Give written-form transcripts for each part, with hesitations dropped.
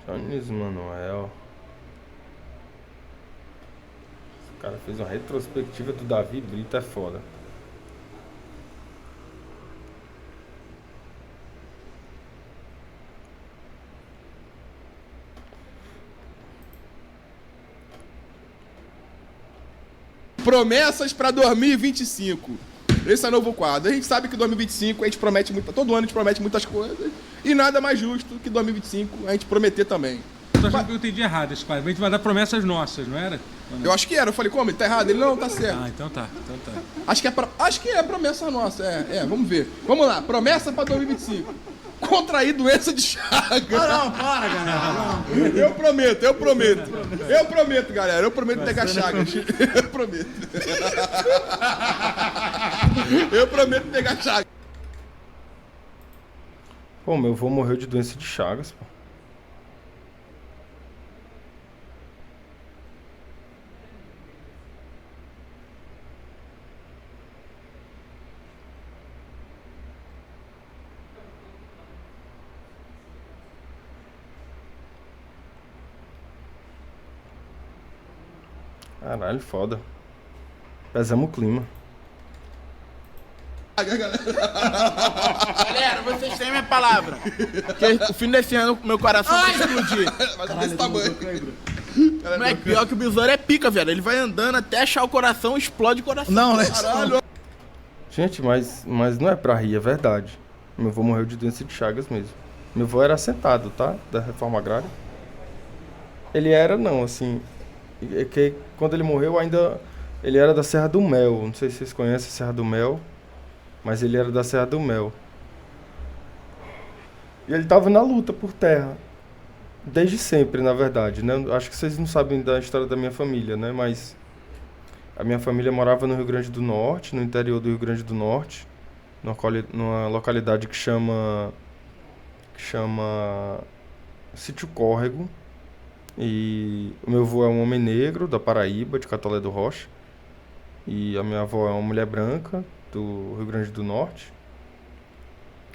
Jones Manuel. O cara fez uma retrospectiva do Davi Brito, é foda. Promessas pra 2025. Esse é o novo quadro. A gente sabe que 2025 a gente promete muito. Todo ano a gente promete muitas coisas. E nada mais justo que 2025 a gente prometer também. Tô achando que eu entendi errado esse quadro. A gente vai dar promessas nossas, não era? Eu acho que era. Eu falei, como? Ele tá errado? Ele não, tá certo. Ah, então tá. Acho que é promessa nossa. Vamos ver. Vamos lá. Promessa pra 2025. Contrair doença de Chagas. Não, para, galera. Eu prometo. Eu prometo, galera. Eu prometo pegar Chagas. Eu prometo. Eu prometo pegar Chagas. Pô, meu avô morreu de doença de Chagas, pô. Caralho, foda. Pesamos o clima. Galera, vocês têm minha palavra. Que o fim desse ano meu coração vai explodir. Mas desse tamanho. Moleque, pior que o besouro é pica, velho. Ele vai andando até achar o coração, explode o coração. Não, né? Caralho. Gente, mas não é pra rir, é verdade. Meu avô morreu de doença de Chagas mesmo. Meu avô era assentado, tá? Da reforma agrária. Ele era, não, assim... É que quando ele morreu ainda... Ele era da Serra do Mel. Não sei se vocês conhecem a Serra do Mel. Mas ele era da Serra do Mel. E ele tava na luta por terra. Desde sempre, na verdade, né? Acho que vocês não sabem da história da minha família, né? Mas... A minha família morava no Rio Grande do Norte, no interior do Rio Grande do Norte. Numa localidade que chama Sítio Córrego. E o meu avô é um homem negro da Paraíba, de Catolé do Rocha. E a minha avó é uma mulher branca do Rio Grande do Norte,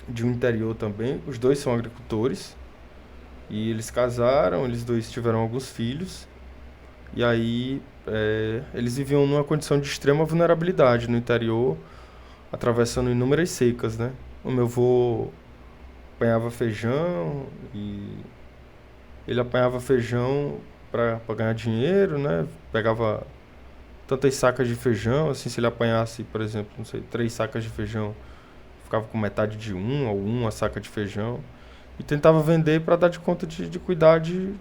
de um interior também. Os dois são agricultores. E eles casaram, eles dois tiveram alguns filhos. E aí eles viviam numa condição de extrema vulnerabilidade no interior, atravessando inúmeras secas, né? O meu avô apanhava feijão e ele apanhava feijão para ganhar dinheiro, né? Pegava tantas sacas de feijão, assim, se ele apanhasse, por exemplo, não sei, 3 sacas de feijão, ficava com metade de uma saca de feijão e tentava vender para dar de conta de cuidar de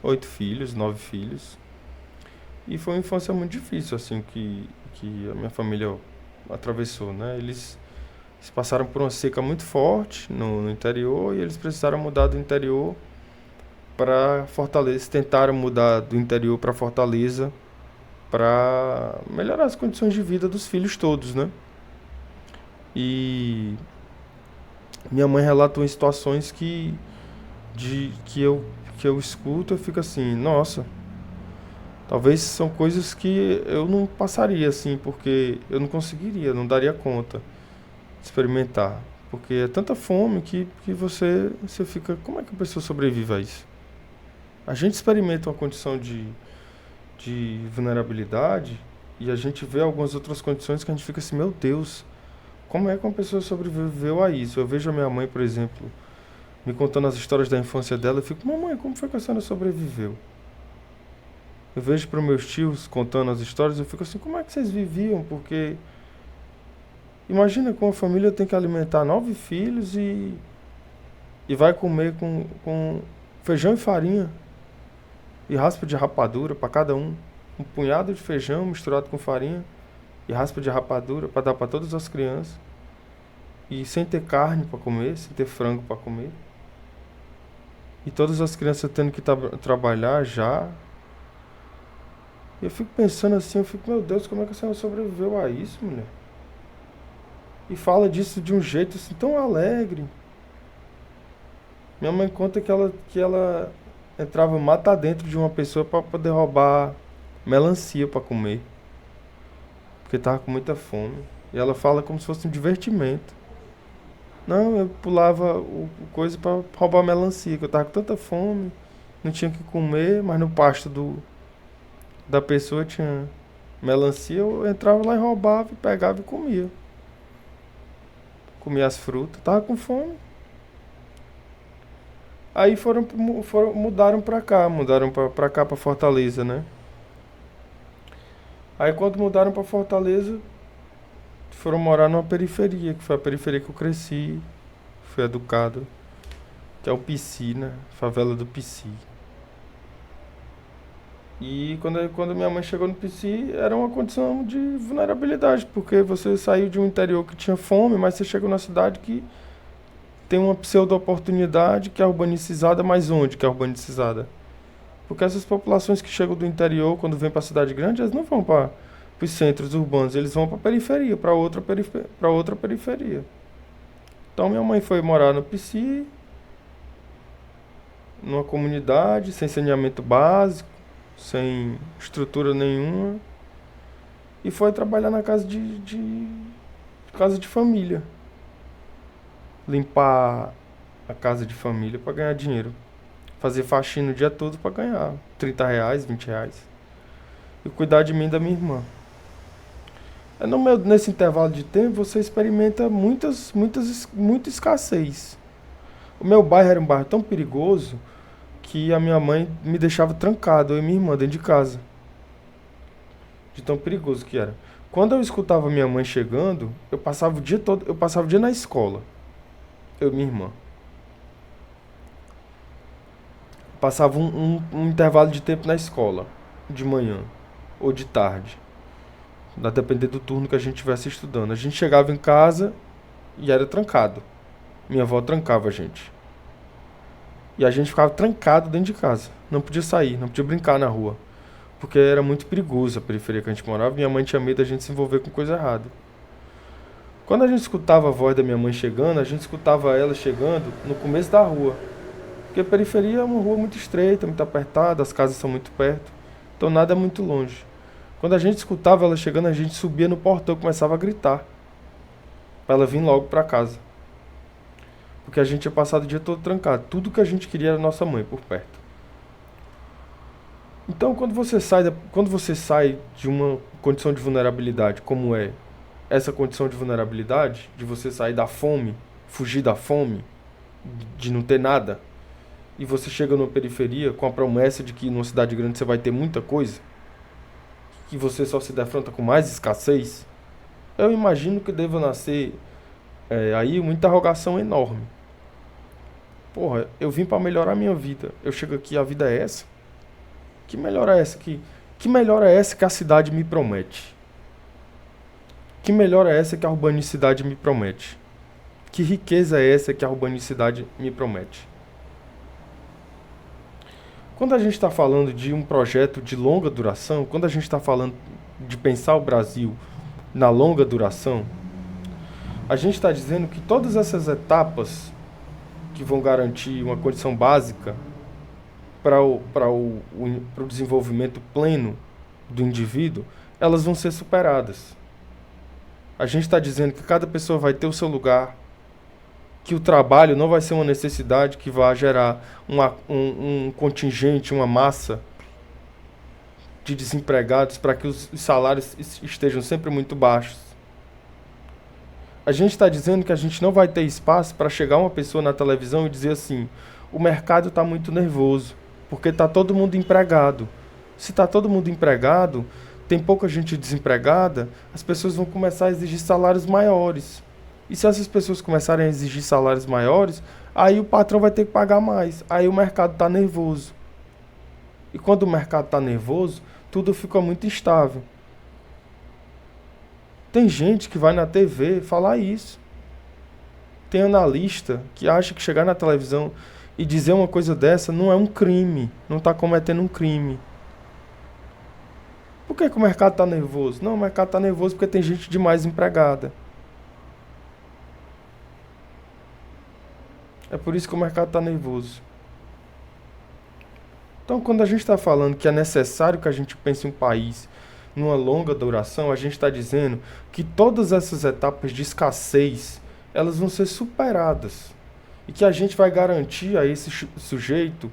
8 filhos, 9 filhos. E foi uma infância muito difícil, assim, que a minha família atravessou, né? Eles passaram por uma seca muito forte no interior e eles precisaram mudar do interior para Fortaleza. Tentaram mudar do interior para Fortaleza para melhorar as condições de vida dos filhos todos, né? E minha mãe relatou em situações que eu escuto e fico assim, nossa, talvez são coisas que eu não passaria assim, porque eu não conseguiria, não daria conta de experimentar. Porque é tanta fome que você fica, como é que a pessoa sobrevive a isso? A gente experimenta uma condição de vulnerabilidade e a gente vê algumas outras condições que a gente fica assim, meu Deus, como é que uma pessoa sobreviveu a isso? Eu vejo a minha mãe, por exemplo, me contando as histórias da infância dela, eu fico, mamãe, como foi que a senhora sobreviveu? Eu vejo para meus tios contando as histórias, eu fico assim, como é que vocês viviam? Porque imagina que uma família tem que alimentar 9 filhos e vai comer com feijão e farinha e raspa de rapadura para cada um. Um punhado de feijão misturado com farinha e raspa de rapadura para dar para todas as crianças. E sem ter carne para comer, sem ter frango para comer. E todas as crianças tendo que trabalhar já. E eu fico pensando assim, meu Deus, como é que a senhora sobreviveu a isso, mulher? E fala disso de um jeito assim tão alegre. Minha mãe conta que ela entrava mata dentro de uma pessoa para poder roubar melancia para comer. Porque tava com muita fome. E ela fala como se fosse um divertimento. Não, eu pulava o coisa pra roubar melancia, que eu tava com tanta fome, não tinha o que comer, mas no pasto da pessoa tinha melancia, eu entrava lá e roubava, e pegava e comia. Comia as frutas, tava com fome. Aí mudaram pra cá, pra cá, pra Fortaleza, né? Aí quando mudaram pra Fortaleza, foram morar numa periferia, que foi a periferia que eu cresci, fui educado, que é o Pici, né? Favela do Pici. E quando minha mãe chegou no Pici, era uma condição de vulnerabilidade, porque você saiu de um interior que tinha fome, mas você chegou na cidade que tem uma pseudo-oportunidade que é urbanicizada, mas onde que é urbanicizada? Porque essas populações que chegam do interior, quando vêm para a cidade grande, elas não vão para os centros urbanos, eles vão para a periferia, para outra periferia. Então minha mãe foi morar no Pici, numa comunidade, sem saneamento básico, sem estrutura nenhuma, e foi trabalhar na casa casa de família. Limpar a casa de família para ganhar dinheiro. Fazer faxina o dia todo para ganhar R$ 30, R$ 20. E cuidar de mim e da minha irmã. Nesse intervalo de tempo, você experimenta muita escassez. O meu bairro era um bairro tão perigoso que a minha mãe me deixava trancado, eu e minha irmã, dentro de casa. De tão perigoso que era. Quando eu escutava minha mãe chegando, eu passava o dia na escola. Eu e minha irmã. Passava um intervalo de tempo na escola, de manhã ou de tarde, a depender do turno que a gente estivesse estudando. A gente chegava em casa e era trancado. Minha avó trancava a gente. E a gente ficava trancado dentro de casa. Não podia sair, não podia brincar na rua. Porque era muito perigoso a periferia que a gente morava. Minha mãe tinha medo da gente se envolver com coisa errada. Quando a gente escutava a voz da minha mãe chegando, a gente escutava ela chegando no começo da rua. Porque a periferia é uma rua muito estreita, muito apertada, as casas são muito perto. Então nada é muito longe. Quando a gente escutava ela chegando, a gente subia no portão e começava a gritar. Pra ela vir logo pra casa. Porque a gente tinha passado o dia todo trancado. Tudo que a gente queria era nossa mãe por perto. Então quando você sai de uma condição de vulnerabilidade, como é essa condição de vulnerabilidade, de você sair da fome, fugir da fome, de não ter nada, e você chega numa periferia com a promessa de que numa cidade grande você vai ter muita coisa, que você só se defronta com mais escassez, eu imagino que deva nascer aí uma interrogação enorme. Porra, eu vim para melhorar a minha vida, eu chego aqui, a vida é essa? Que melhora é essa que a cidade me promete? Que melhora é essa que a urbanicidade me promete? Que riqueza é essa que a urbanicidade me promete? Quando a gente está falando de um projeto de longa duração, quando a gente está falando de pensar o Brasil na longa duração, a gente está dizendo que todas essas etapas que vão garantir uma condição básica para o desenvolvimento pleno do indivíduo, elas vão ser superadas. A gente está dizendo que cada pessoa vai ter o seu lugar, que o trabalho não vai ser uma necessidade que vai gerar um contingente, uma massa de desempregados para que os salários estejam sempre muito baixos. A gente está dizendo que a gente não vai ter espaço para chegar uma pessoa na televisão e dizer assim: o mercado está muito nervoso, porque está todo mundo empregado. Se está todo mundo empregado, tem pouca gente desempregada, as pessoas vão começar a exigir salários maiores. E se essas pessoas começarem a exigir salários maiores, aí o patrão vai ter que pagar mais. Aí o mercado está nervoso. E quando o mercado está nervoso, tudo fica muito instável. Tem gente que vai na TV falar isso. Tem analista que acha que chegar na televisão e dizer uma coisa dessa não é um crime, não está cometendo um crime. Por que o mercado está nervoso? Não, o mercado está nervoso porque tem gente demais empregada. É por isso que o mercado está nervoso. Então, quando a gente está falando que é necessário que a gente pense um país numa longa duração, a gente está dizendo que todas essas etapas de escassez, elas vão ser superadas. E que a gente vai garantir a esse sujeito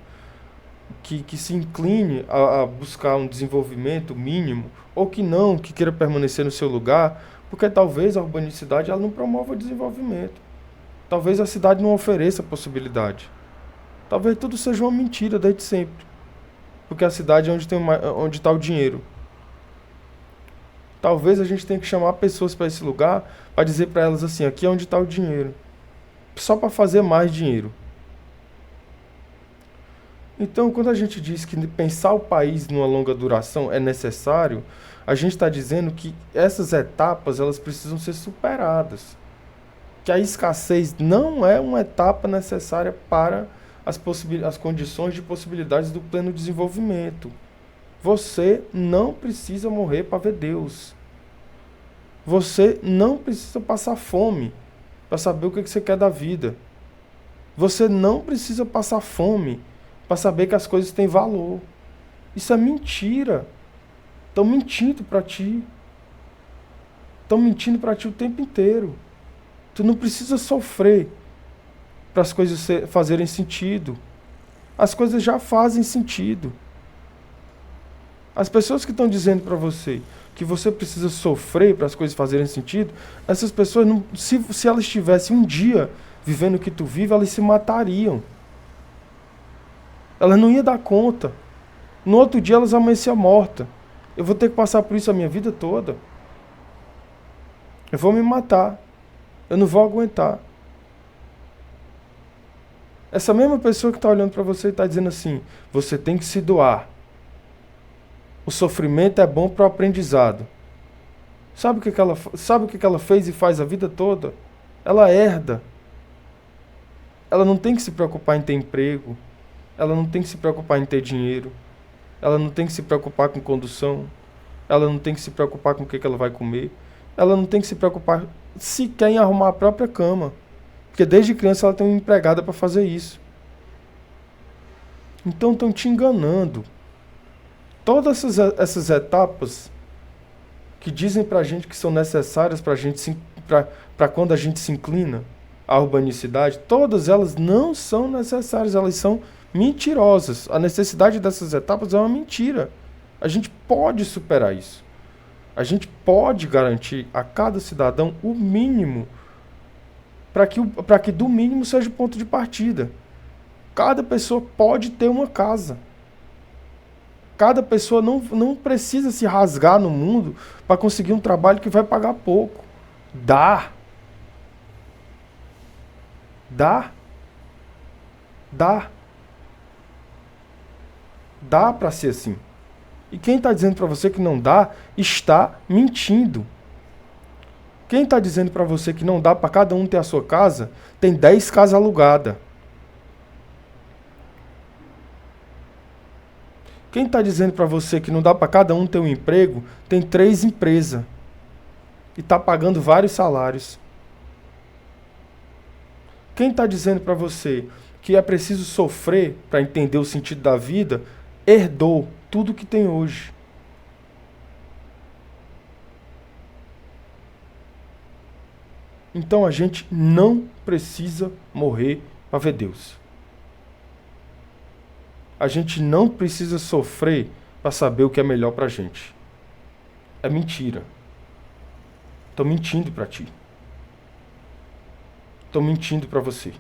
que se incline a buscar um desenvolvimento mínimo, ou que não, que queira permanecer no seu lugar, porque talvez a urbanicidade ela não promova o desenvolvimento. Talvez a cidade não ofereça possibilidade. Talvez tudo seja uma mentira desde sempre. Porque a cidade é onde está o dinheiro. Talvez a gente tenha que chamar pessoas para esse lugar para dizer para elas assim, aqui é onde está o dinheiro. Só para fazer mais dinheiro. Então, quando a gente diz que pensar o país numa longa duração é necessário, a gente está dizendo que essas etapas elas precisam ser superadas. Que a escassez não é uma etapa necessária para as condições de possibilidades do pleno desenvolvimento. Você não precisa morrer para ver Deus. Você não precisa passar fome para saber o que você quer da vida. Você não precisa passar fome para saber que as coisas têm valor. Isso é mentira. Estão mentindo para ti. Estão mentindo para ti o tempo inteiro. Tu não precisa sofrer para as coisas fazerem sentido. As coisas já fazem sentido. As pessoas que estão dizendo para você que você precisa sofrer para as coisas fazerem sentido, essas pessoas, não, se elas estivessem um dia vivendo o que tu vive, elas se matariam. Elas não iam dar conta. No outro dia elas amanheciam mortas. Eu vou ter que passar por isso a minha vida toda. Eu vou me matar. Eu não vou aguentar. Essa mesma pessoa que está olhando para você e está dizendo assim, você tem que se doar. O sofrimento é bom para o aprendizado. Sabe o que ela fez e faz a vida toda? Ela herda. Ela não tem que se preocupar em ter emprego. Ela não tem que se preocupar em ter dinheiro. Ela não tem que se preocupar com condução. Ela não tem que se preocupar com o que ela vai comer. Ela não tem que se preocupar sequer em arrumar a própria cama. Porque desde criança ela tem uma empregada para fazer isso. Então estão te enganando. Todas essas etapas que dizem pra gente que são necessárias para quando a gente se inclina à urbanicidade, todas elas não são necessárias, elas são mentirosas. A necessidade dessas etapas é uma mentira. A gente pode superar isso. A gente pode garantir a cada cidadão o mínimo para que do mínimo seja o ponto de partida. Cada pessoa pode ter uma casa. Cada pessoa não precisa se rasgar no mundo para conseguir um trabalho que vai pagar pouco. Dá. Dá. Dá. Dá para ser assim. E quem está dizendo para você que não dá, está mentindo. Quem está dizendo para você que não dá para cada um ter a sua casa, tem 10 casas alugadas. Quem está dizendo para você que não dá para cada um ter um emprego, tem 3 empresas. E está pagando vários salários. Quem está dizendo para você que é preciso sofrer para entender o sentido da vida, herdou tudo que tem hoje. Então a gente não precisa morrer para ver Deus. A gente não precisa sofrer para saber o que é melhor para a gente. É mentira. Estão mentindo para ti. Estão mentindo para você.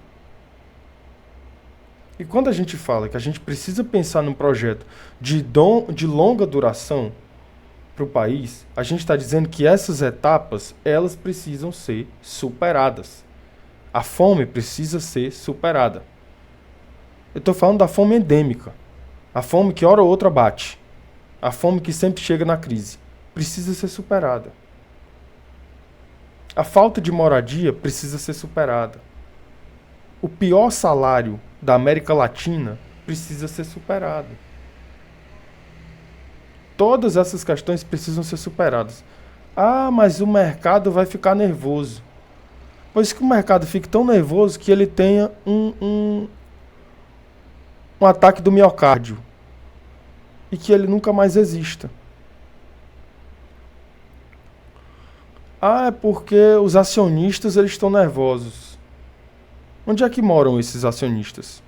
E quando a gente fala que a gente precisa pensar num projeto de longa duração para o país, a gente está dizendo que essas etapas, elas precisam ser superadas. A fome precisa ser superada. Eu estou falando da fome endêmica. A fome que hora ou outra bate. A fome que sempre chega na crise. Precisa ser superada. A falta de moradia precisa ser superada. O pior salário da América Latina precisa ser superado. Todas essas questões precisam ser superadas. Ah, mas o mercado vai ficar nervoso. Pois que o mercado fique tão nervoso que ele tenha um ataque do miocárdio e que ele nunca mais exista. Ah, é porque os acionistas eles estão nervosos. Onde é que moram esses acionistas?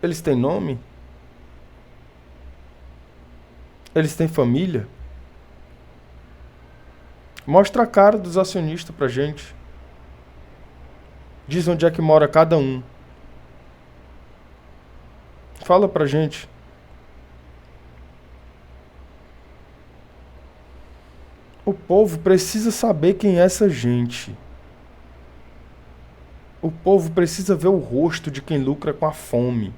Eles têm nome? Eles têm família? Mostra a cara dos acionistas pra gente. Diz onde é que mora cada um. Fala pra gente. O povo precisa saber quem é essa gente. O povo precisa ver o rosto de quem lucra com a fome.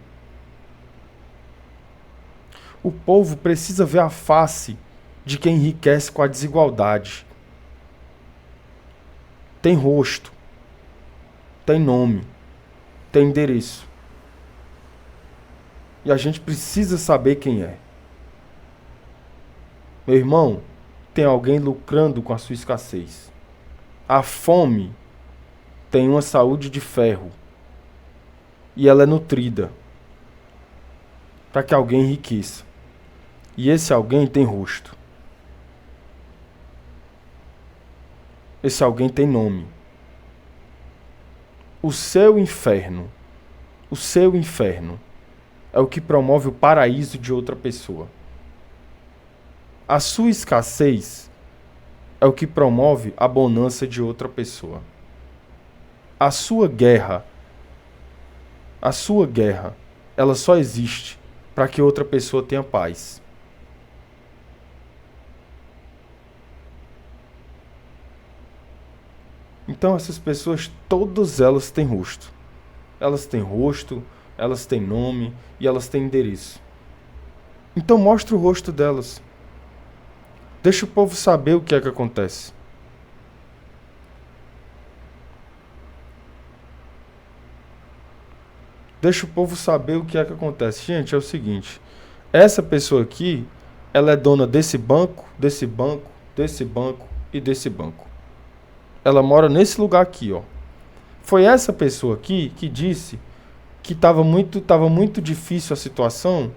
O povo precisa ver a face de quem enriquece com a desigualdade. Tem rosto, tem nome, tem endereço. E a gente precisa saber quem é. Meu irmão, tem alguém lucrando com a sua escassez. A fome tem uma saúde de ferro. E ela é nutrida para que alguém enriqueça. E esse alguém tem rosto. Esse alguém tem nome. O seu inferno é o que promove o paraíso de outra pessoa. A sua escassez é o que promove a bonança de outra pessoa. A sua guerra, ela só existe para que outra pessoa tenha paz. Então essas pessoas, todas elas têm rosto. Elas têm rosto, elas têm nome e elas têm endereço. Então mostra o rosto delas. Deixa o povo saber o que é que acontece. Deixa o povo saber o que é que acontece. Gente, é o seguinte. Essa pessoa aqui, ela é dona desse banco, desse banco, desse banco e desse banco. Ela mora nesse lugar aqui, ó. Foi essa pessoa aqui que disse que tava muito difícil a situação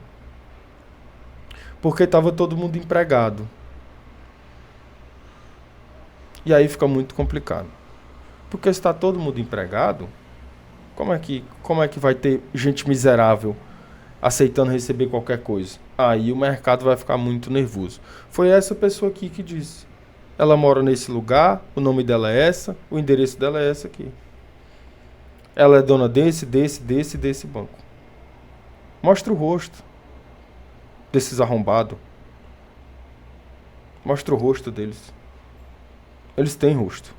porque estava todo mundo empregado. E aí fica muito complicado. Porque se está todo mundo empregado, como é que vai ter gente miserável aceitando receber qualquer coisa? Aí o mercado vai ficar muito nervoso. Foi essa pessoa aqui que disse. Ela mora nesse lugar, o nome dela é essa, o endereço dela é essa aqui. Ela é dona desse banco. Mostra o rosto desses arrombados. Mostra o rosto deles. Eles têm rosto.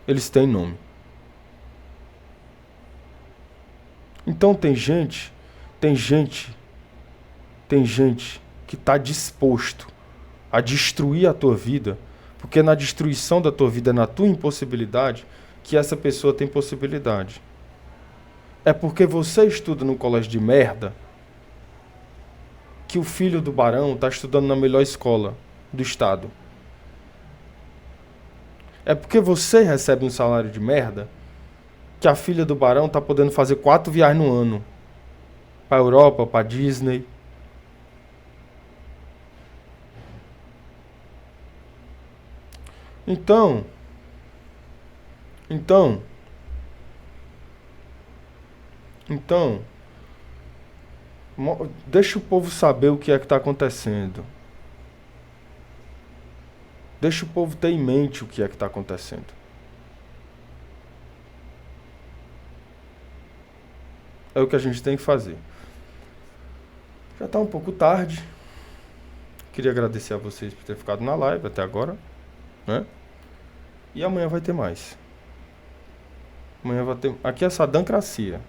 Eles têm nome. Então tem gente que está disposto a destruir a tua vida, porque na destruição da tua vida, na tua impossibilidade, que essa pessoa tem possibilidade. É porque você estuda no colégio de merda que o filho do barão está estudando na melhor escola do estado. É porque você recebe um salário de merda que a filha do barão está podendo fazer 4 viagens no ano. Para Europa, para Disney. Então, deixa o povo saber o que é que está acontecendo. Deixa o povo ter em mente o que é que está acontecendo. É o que a gente tem que fazer. Já está um pouco tarde. Queria agradecer a vocês por ter ficado na live até agora, né? E amanhã vai ter mais. Amanhã vai ter... Aqui é Sadancracia.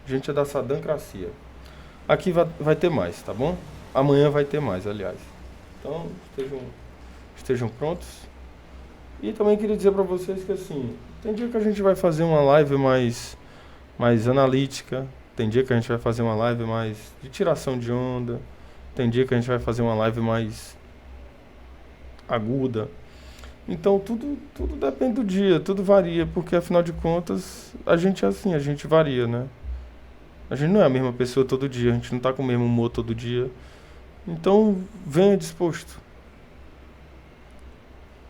A gente é da Sadancracia. Aqui vai ter mais, tá bom? Amanhã vai ter mais, aliás. Então, estejam prontos. E também queria dizer para vocês que, assim, tem dia que a gente vai fazer uma live mais analítica. Tem dia que a gente vai fazer uma live mais de tiração de onda. Tem dia que a gente vai fazer uma live mais aguda. Então, tudo depende do dia, tudo varia, porque, afinal de contas, a gente é assim, a gente varia, né? A gente não é a mesma pessoa todo dia, a gente não tá com o mesmo humor todo dia. Então, venha disposto.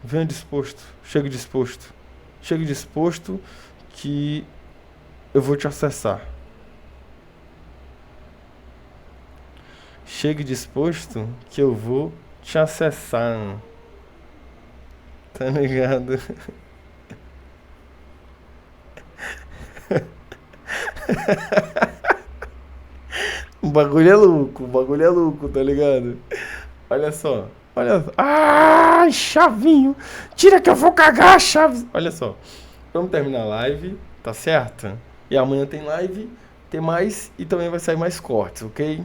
Venha disposto. Chegue disposto. Chegue disposto que eu vou te acessar. Chegue disposto que eu vou te acessar. Tá ligado? O bagulho é louco, tá ligado? Olha só, olha só. Ai, Chavinho, tira que eu vou cagar, Chaves. Olha só, vamos terminar a live, tá certo? E amanhã tem live, tem mais e também vai sair mais cortes, ok?